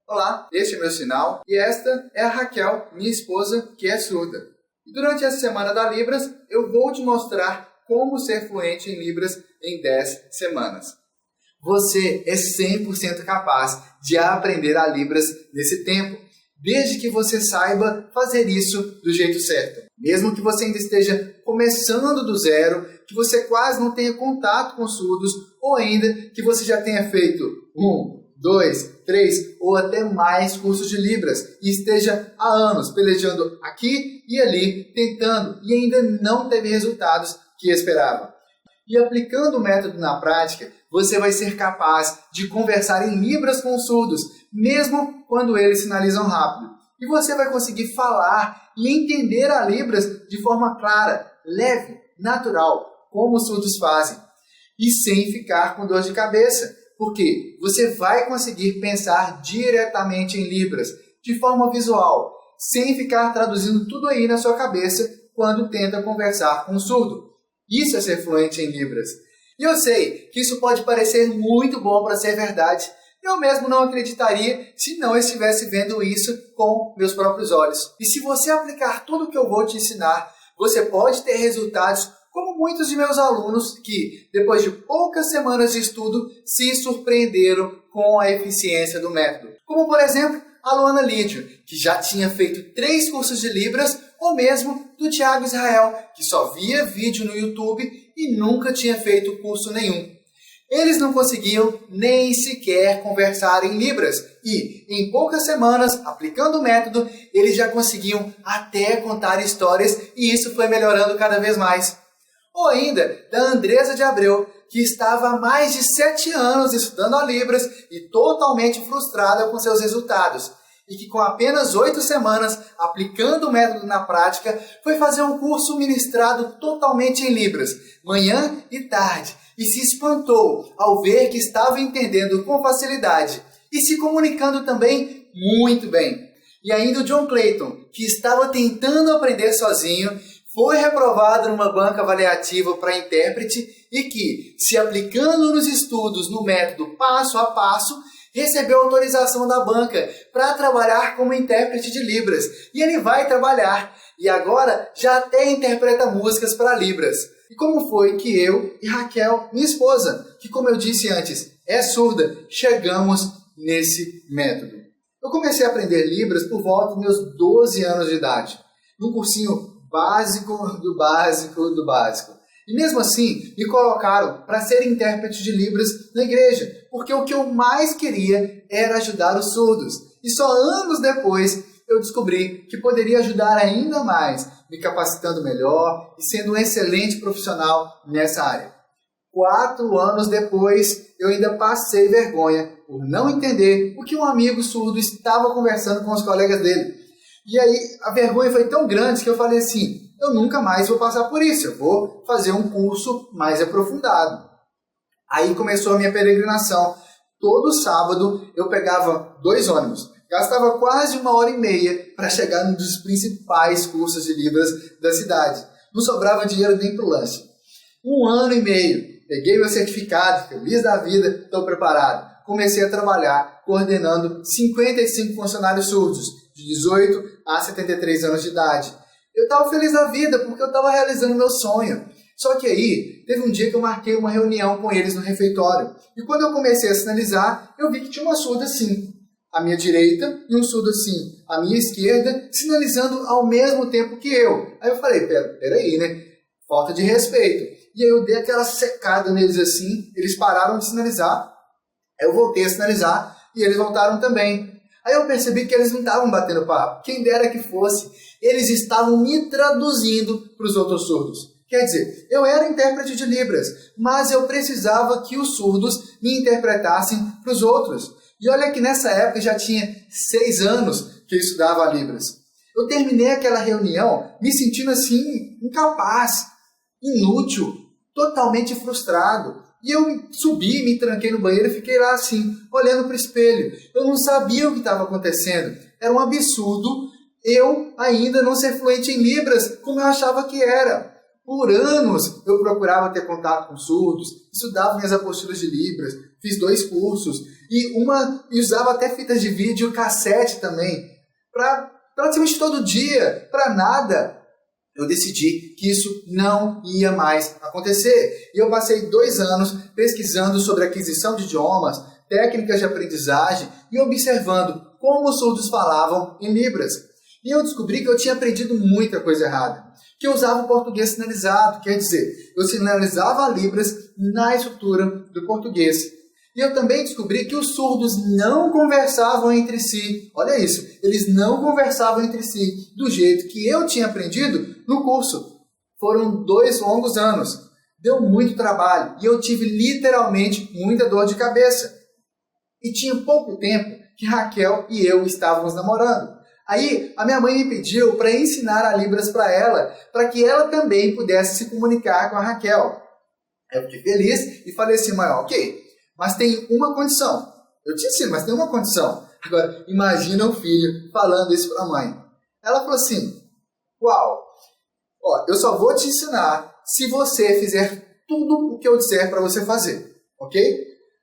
Olá, este é meu sinal e esta é a Raquel, minha esposa, que é surda. E durante essa semana da Libras, eu vou te mostrar como ser fluente em Libras em 10 semanas. Você é 100% capaz de aprender a Libras nesse tempo, desde que você saiba fazer isso do jeito certo. Mesmo que você ainda esteja começando do zero, que você quase não tenha contato com surdos, ou ainda que você já tenha feito 1, 2, 3 ou até mais cursos de Libras e esteja há anos pelejando aqui e ali, tentando e ainda não teve resultados que esperava. E aplicando o método na prática, você vai ser capaz de conversar em Libras com os surdos, mesmo quando eles sinalizam rápido. E você vai conseguir falar e entender a Libras de forma clara, leve, natural, como os surdos fazem. E sem ficar com dor de cabeça, porque você vai conseguir pensar diretamente em Libras, de forma visual, sem ficar traduzindo tudo aí na sua cabeça quando tenta conversar com o surdo. Isso é ser fluente em Libras. E eu sei que isso pode parecer muito bom para ser verdade. Eu mesmo não acreditaria se não estivesse vendo isso com meus próprios olhos. E se você aplicar tudo o que eu vou te ensinar, você pode ter resultados como muitos de meus alunos que, depois de poucas semanas de estudo, se surpreenderam com a eficiência do método. Como, por exemplo, a Luana Lídio, que já tinha feito 3 cursos de Libras, ou mesmo do Thiago Israel, que só via vídeo no YouTube e nunca tinha feito curso nenhum. Eles não conseguiam nem sequer conversar em Libras e, em poucas semanas, aplicando o método, eles já conseguiam até contar histórias e isso foi melhorando cada vez mais. Ou ainda da Andresa de Abreu, que estava há mais de 7 anos estudando a Libras e totalmente frustrada com seus resultados. E que com apenas 8 semanas, aplicando o método na prática, foi fazer um curso ministrado totalmente em Libras, manhã e tarde, e se espantou ao ver que estava entendendo com facilidade e se comunicando também muito bem. E ainda o John Clayton, que estava tentando aprender sozinho, foi reprovado numa banca avaliativa para intérprete e que, se aplicando nos estudos no método passo a passo, recebeu autorização da banca para trabalhar como intérprete de Libras. E ele vai trabalhar. E agora já até interpreta músicas para Libras. E como foi que eu e Raquel, minha esposa, que como eu disse antes, é surda, chegamos nesse método? Eu comecei a aprender Libras por volta dos meus 12 anos de idade, num cursinho básico do básico do básico. E mesmo assim, me colocaram para ser intérprete de Libras na igreja, porque o que eu mais queria era ajudar os surdos. E só anos depois eu descobri que poderia ajudar ainda mais, me capacitando melhor e sendo um excelente profissional nessa área. 4 anos depois, eu ainda passei vergonha por não entender o que um amigo surdo estava conversando com os colegas dele. E aí a vergonha foi tão grande que eu falei assim, eu nunca mais vou passar por isso, eu vou fazer um curso mais aprofundado. Aí começou a minha peregrinação. Todo sábado eu pegava 2 ônibus, gastava quase 1h30 para chegar num dos principais cursos de Libras da cidade. Não sobrava dinheiro nem para o lanche. 1 ano e meio, peguei meu certificado, feliz da vida, estou preparado. Comecei a trabalhar coordenando 55 funcionários surdos, de 18 a 73 anos de idade. Eu estava feliz da vida porque eu estava realizando meu sonho. Só que aí, teve um dia que eu marquei uma reunião com eles no refeitório. E quando eu comecei a sinalizar, eu vi que tinha uma surda assim, à minha direita, e um surdo assim, à minha esquerda, sinalizando ao mesmo tempo que eu. Aí eu falei, peraí, né? Falta de respeito. E aí eu dei aquela secada neles assim, eles pararam de sinalizar. Aí eu voltei a sinalizar e eles voltaram também. Aí eu percebi que eles não estavam batendo papo. Quem dera que fosse. Eles estavam me traduzindo para os outros surdos. Quer dizer, eu era intérprete de Libras, mas eu precisava que os surdos me interpretassem para os outros. E olha que nessa época já tinha 6 anos que eu estudava Libras. Eu terminei aquela reunião me sentindo assim, incapaz, inútil, totalmente frustrado. E eu subi, me tranquei no banheiro e fiquei lá assim, olhando para o espelho. Eu não sabia o que estava acontecendo. Era um absurdo eu ainda não ser fluente em Libras como eu achava que era. Por anos eu procurava ter contato com surdos, estudava minhas apostilas de Libras, fiz 2 cursos E usava até fitas de vídeo cassete também, para praticamente todo dia, para nada. Eu decidi que isso não ia mais acontecer. E eu passei 2 anos pesquisando sobre aquisição de idiomas, técnicas de aprendizagem e observando como os surdos falavam em Libras. E eu descobri que eu tinha aprendido muita coisa errada. Que eu usava o português sinalizado, quer dizer, eu sinalizava Libras na estrutura do português. E eu também descobri que os surdos não conversavam entre si. Olha isso, eles não conversavam entre si do jeito que eu tinha aprendido no curso. Foram 2 longos anos. Deu muito trabalho e eu tive literalmente muita dor de cabeça. E tinha pouco tempo que Raquel e eu estávamos namorando. Aí a minha mãe me pediu para ensinar a Libras para ela, para que ela também pudesse se comunicar com a Raquel. Eu fiquei feliz e falei assim, mãe, ok, mas tem uma condição. Eu te ensino, mas tem uma condição. Agora, imagina o filho falando isso para a mãe. Ela falou assim, uau, eu só vou te ensinar se você fizer tudo o que eu disser para você fazer, ok?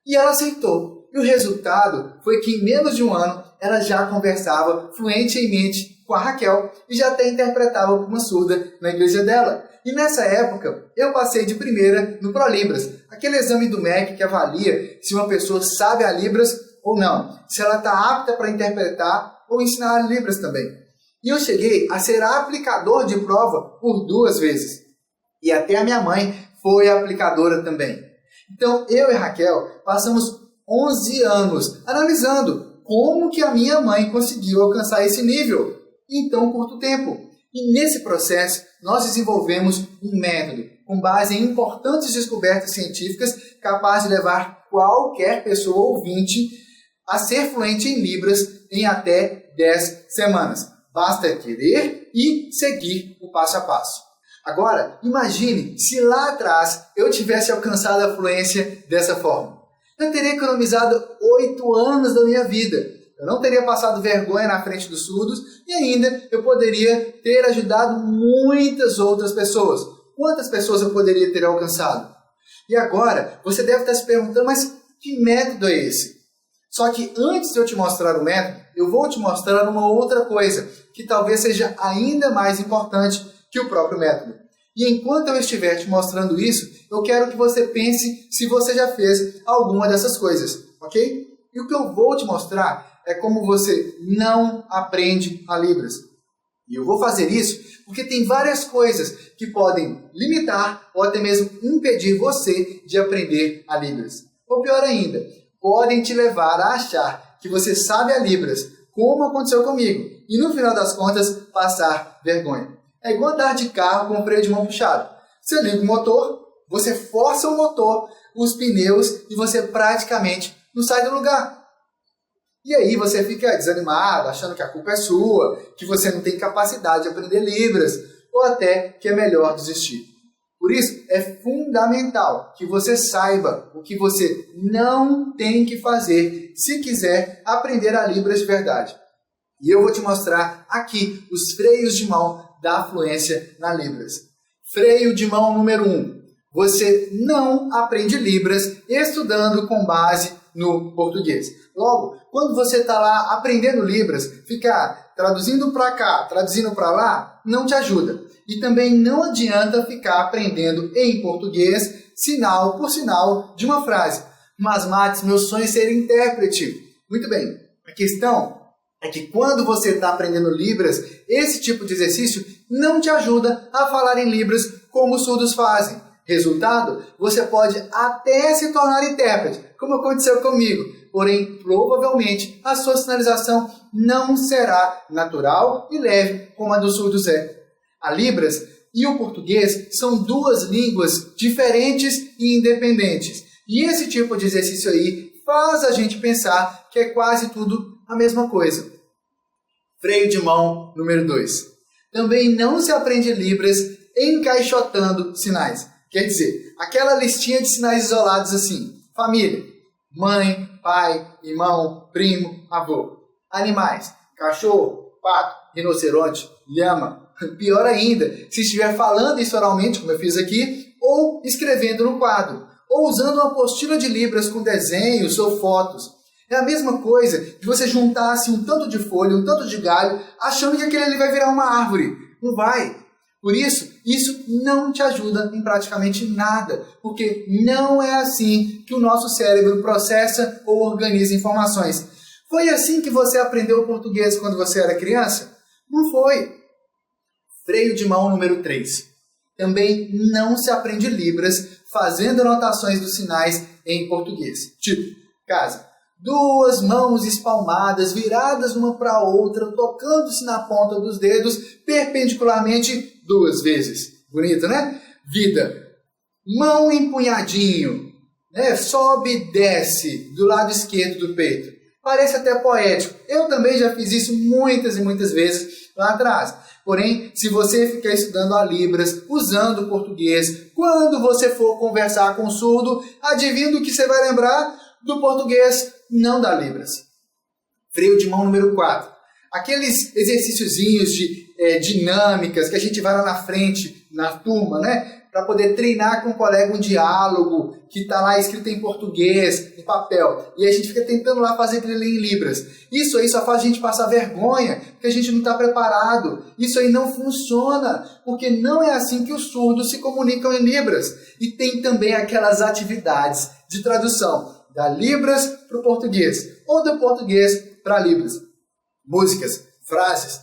E ela aceitou. E o resultado foi que em menos de 1 ano, ela já conversava fluentemente com a Raquel e já até interpretava uma surda na igreja dela. E nessa época, eu passei de primeira no ProLibras, aquele exame do MEC que avalia se uma pessoa sabe a Libras ou não, se ela está apta para interpretar ou ensinar a Libras também. E eu cheguei a ser aplicador de prova por 2 vezes. E até a minha mãe foi aplicadora também. Então, eu e a Raquel passamos 11 anos analisando como que a minha mãe conseguiu alcançar esse nível em tão curto tempo. E nesse processo, nós desenvolvemos um método com base em importantes descobertas científicas capaz de levar qualquer pessoa ouvinte a ser fluente em Libras em até 10 semanas. Basta querer e seguir o passo a passo. Agora, imagine se lá atrás eu tivesse alcançado a fluência dessa forma. Eu teria economizado 8 anos da minha vida. Eu não teria passado vergonha na frente dos surdos e ainda eu poderia ter ajudado muitas outras pessoas. Quantas pessoas eu poderia ter alcançado? E agora, você deve estar se perguntando, mas que método é esse? Só que antes de eu te mostrar o método, eu vou te mostrar uma outra coisa, que talvez seja ainda mais importante que o próprio método. E enquanto eu estiver te mostrando isso, eu quero que você pense se você já fez alguma dessas coisas, ok? E o que eu vou te mostrar é como você não aprende a Libras. E eu vou fazer isso porque tem várias coisas que podem limitar ou até mesmo impedir você de aprender a Libras. Ou pior ainda, podem te levar a achar que você sabe a Libras, como aconteceu comigo, e no final das contas passar vergonha. É igual andar de carro com o freio de mão puxado. Você liga o motor, você força o motor, os pneus e você praticamente não sai do lugar. E aí você fica desanimado, achando que a culpa é sua, que você não tem capacidade de aprender Libras, ou até que é melhor desistir. Por isso, é fundamental que você saiba o que você não tem que fazer se quiser aprender a Libras de verdade. E eu vou te mostrar aqui os freios de mão da fluência na Libras. Freio de mão número 1. Você não aprende Libras estudando com base no português. Logo, quando você está lá aprendendo Libras, ficar traduzindo para cá, traduzindo para lá, não te ajuda. E também não adianta ficar aprendendo em português, sinal por sinal, de uma frase. Mas, Matos, meu sonho é ser intérprete. Muito bem, a questão é que quando você está aprendendo Libras, esse tipo de exercício não te ajuda a falar em Libras como os surdos fazem. Resultado, você pode até se tornar intérprete, como aconteceu comigo. Porém, provavelmente, a sua sinalização não será natural e leve como a dos surdos é. A Libras e o português são 2 línguas diferentes e independentes. E esse tipo de exercício aí faz a gente pensar que é quase tudo a mesma coisa. Freio de mão número 2. Também não se aprende Libras encaixotando sinais. Quer dizer, aquela listinha de sinais isolados assim. Família, mãe, pai, irmão, primo, avô. Animais, cachorro, pato, rinoceronte, lhama. Pior ainda, se estiver falando isso oralmente, como eu fiz aqui, ou escrevendo no quadro, ou usando uma apostila de Libras com desenhos ou fotos. É a mesma coisa de você juntar assim, um tanto de folha, um tanto de galho, achando que aquele ali vai virar uma árvore. Não vai. Por isso não te ajuda em praticamente nada, porque não é assim que o nosso cérebro processa ou organiza informações. Foi assim que você aprendeu português quando você era criança? Não foi. Freio de mão número 3. Também não se aprende Libras fazendo anotações dos sinais em português. Tipo, casa, 2 mãos espalmadas, viradas uma para a outra, tocando-se na ponta dos dedos, perpendicularmente 2 vezes. Bonito, né? Vida, mão empunhadinho, né? Sobe e desce do lado esquerdo do peito. Parece até poético. Eu também já fiz isso muitas e muitas vezes lá atrás. Porém, se você ficar estudando a Libras, usando o português, quando você for conversar com o surdo, adivinha do que você vai lembrar? Do português, não da Libras. Freio de mão número 4. Aqueles exercíciozinhos de dinâmicas que a gente vai lá na frente, na turma, né? Para poder treinar com um colega um diálogo que está lá escrito em português, no papel. E a gente fica tentando lá fazer aquilo ali em Libras. Isso aí só faz a gente passar vergonha, porque a gente não está preparado. Isso aí não funciona, porque não é assim que os surdos se comunicam em Libras. E tem também aquelas atividades de tradução da Libras para o português, ou do português para Libras. Músicas, frases,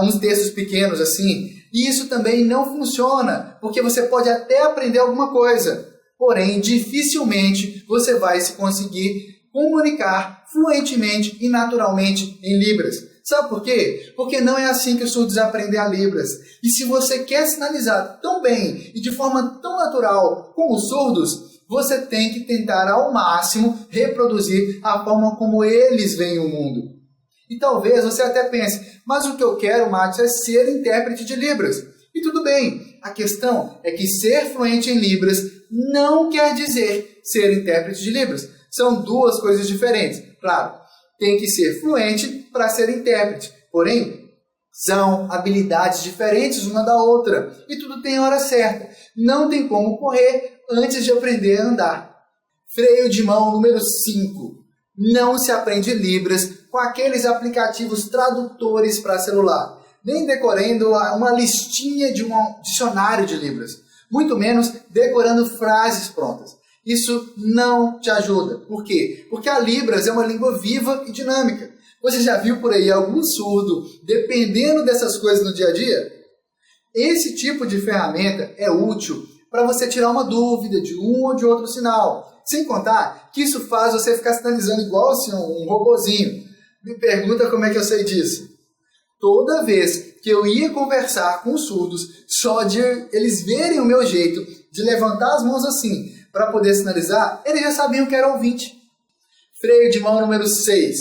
uns textos pequenos assim. E isso também não funciona, porque você pode até aprender alguma coisa, porém dificilmente você vai se conseguir comunicar fluentemente e naturalmente em Libras. Sabe por quê? Porque não é assim que os surdos aprendem a Libras. E se você quer sinalizar tão bem e de forma tão natural como os surdos, você tem que tentar ao máximo reproduzir a forma como eles veem o mundo. E talvez você até pense, mas o que eu quero, Max, é ser intérprete de Libras. E tudo bem, a questão é que ser fluente em Libras não quer dizer ser intérprete de Libras. São 2 coisas diferentes. Claro, tem que ser fluente para ser intérprete. Porém, são habilidades diferentes uma da outra. E tudo tem hora certa. Não tem como correr antes de aprender a andar. Freio de mão número 5. Não se aprende Libras com aqueles aplicativos tradutores para celular, nem decorando uma listinha de um dicionário de Libras, muito menos decorando frases prontas. Isso não te ajuda. Por quê? Porque a Libras é uma língua viva e dinâmica. Você já viu por aí algum surdo dependendo dessas coisas no dia a dia? Esse tipo de ferramenta é útil para você tirar uma dúvida de um ou de outro sinal. Sem contar que isso faz você ficar sinalizando igual assim, um robozinho. Me pergunta como é que eu sei disso. Toda vez que eu ia conversar com os surdos, só de eles verem o meu jeito de levantar as mãos assim para poder sinalizar, eles já sabiam que era ouvinte. Freio de mão número 6.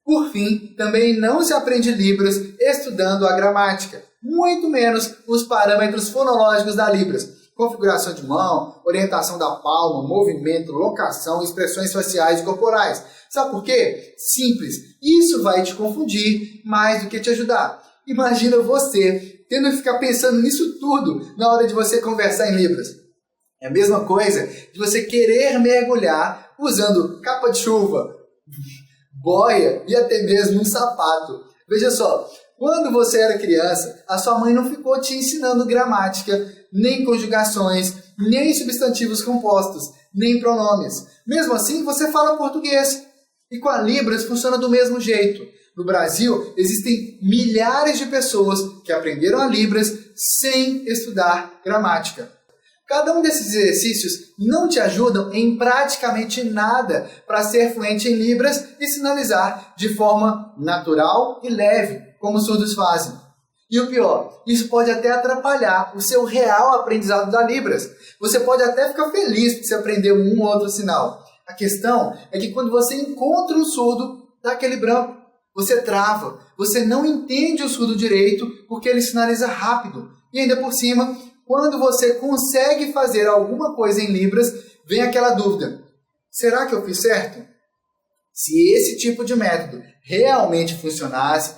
Por fim, também não se aprende Libras estudando a gramática, muito menos os parâmetros fonológicos da Libras. Configuração de mão, orientação da palma, movimento, locação, expressões faciais e corporais. Sabe por quê? Simples. Isso vai te confundir mais do que te ajudar. Imagina você tendo que ficar pensando nisso tudo na hora de você conversar em Libras. É a mesma coisa de você querer mergulhar usando capa de chuva, boia e até mesmo um sapato. Veja só, quando você era criança, a sua mãe não ficou te ensinando gramática, nem conjugações, nem substantivos compostos, nem pronomes. Mesmo assim, você fala português. E com a Libras funciona do mesmo jeito. No Brasil, existem milhares de pessoas que aprenderam a Libras sem estudar gramática. Cada um desses exercícios não te ajudam em praticamente nada para ser fluente em Libras e sinalizar de forma natural e leve, como os surdos fazem. E o pior, isso pode até atrapalhar o seu real aprendizado da Libras. Você pode até ficar feliz por você aprender um ou outro sinal. A questão é que quando você encontra um surdo, dá aquele branco. Você trava, você não entende o surdo direito porque ele sinaliza rápido. E ainda por cima, quando você consegue fazer alguma coisa em Libras, vem aquela dúvida. Será que eu fiz certo? Se esse tipo de método realmente funcionasse,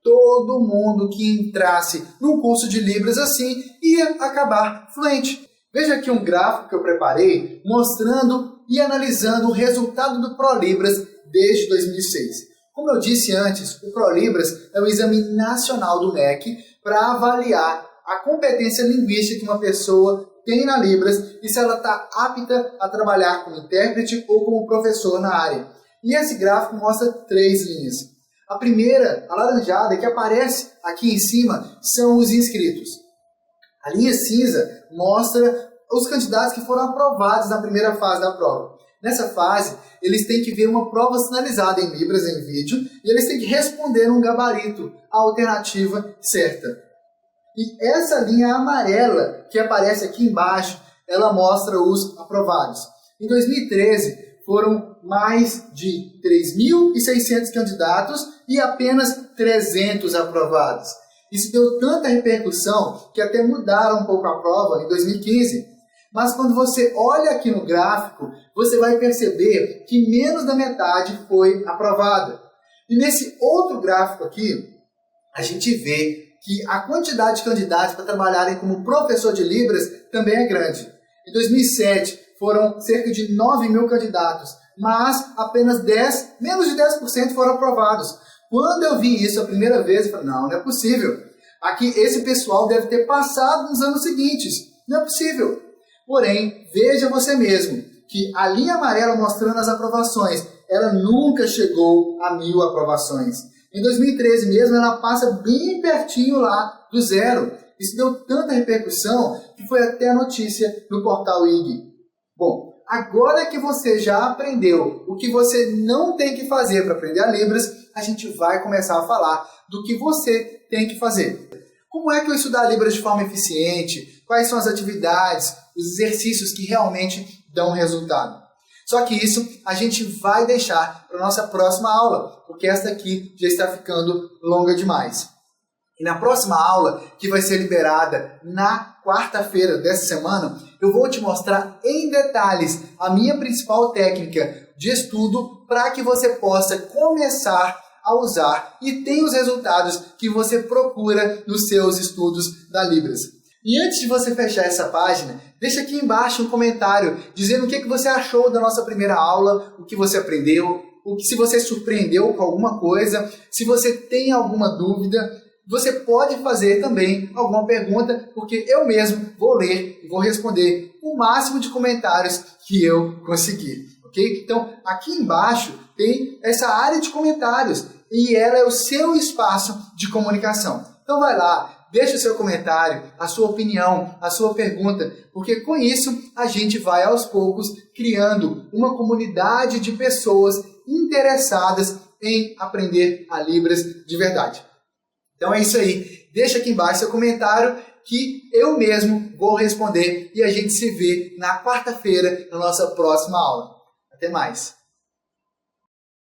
todo mundo que entrasse num curso de Libras assim ia acabar fluente. Veja aqui um gráfico que eu preparei mostrando e analisando o resultado do ProLibras desde 2006. Como eu disse antes, o ProLibras é o exame nacional do MEC para avaliar a competência linguística que uma pessoa tem na Libras e se ela está apta a trabalhar como intérprete ou como professor na área. E esse gráfico mostra 3 linhas. A primeira, alaranjada, que aparece aqui em cima, são os inscritos. A linha cinza mostra os candidatos que foram aprovados na primeira fase da prova. Nessa fase, eles têm que ver uma prova sinalizada em Libras em vídeo e eles têm que responder um gabarito, a alternativa certa. E essa linha amarela que aparece aqui embaixo, ela mostra os aprovados. Em 2013, foram mais de 3.600 candidatos e apenas 300 aprovados. Isso deu tanta repercussão que até mudaram um pouco a prova em 2015. Mas quando você olha aqui no gráfico, você vai perceber que menos da metade foi aprovada. E nesse outro gráfico aqui, a gente vê que a quantidade de candidatos para trabalharem como professor de Libras também é grande. Em 2007, foram cerca de 9.000 candidatos, mas apenas menos de 10% foram aprovados. Quando eu vi isso a primeira vez, eu falei, não é possível. Aqui, esse pessoal deve ter passado nos anos seguintes. Não é possível. Porém, veja você mesmo que a linha amarela mostrando as aprovações, ela nunca chegou a 1.000 aprovações. Em 2013 mesmo, ela passa bem pertinho lá do zero. Isso deu tanta repercussão que foi até notícia no portal IG. Bom, agora que você já aprendeu o que você não tem que fazer para aprender a Libras, a gente vai começar a falar do que você tem que fazer. Como é que eu estudar Libras de forma eficiente? Quais são as atividades, os exercícios que realmente dão resultado? Só que isso a gente vai deixar para a nossa próxima aula, porque esta aqui já está ficando longa demais. E na próxima aula, que vai ser liberada na quarta-feira dessa semana, eu vou te mostrar em detalhes a minha principal técnica de estudo para que você possa começar a usar e tenha os resultados que você procura nos seus estudos da Libras. E antes de você fechar essa página, deixa aqui embaixo um comentário dizendo o que você achou da nossa primeira aula, o que você aprendeu, se você surpreendeu com alguma coisa, se você tem alguma dúvida. Você pode fazer também alguma pergunta, porque eu mesmo vou ler e vou responder o máximo de comentários que eu conseguir, ok? Então, aqui embaixo tem essa área de comentários e ela é o seu espaço de comunicação. Então vai lá, deixa o seu comentário, a sua opinião, a sua pergunta, porque com isso a gente vai aos poucos criando uma comunidade de pessoas interessadas em aprender a Libras de verdade. Então é isso aí. Deixa aqui embaixo seu comentário que eu mesmo vou responder e a gente se vê na quarta-feira na nossa próxima aula. Até mais!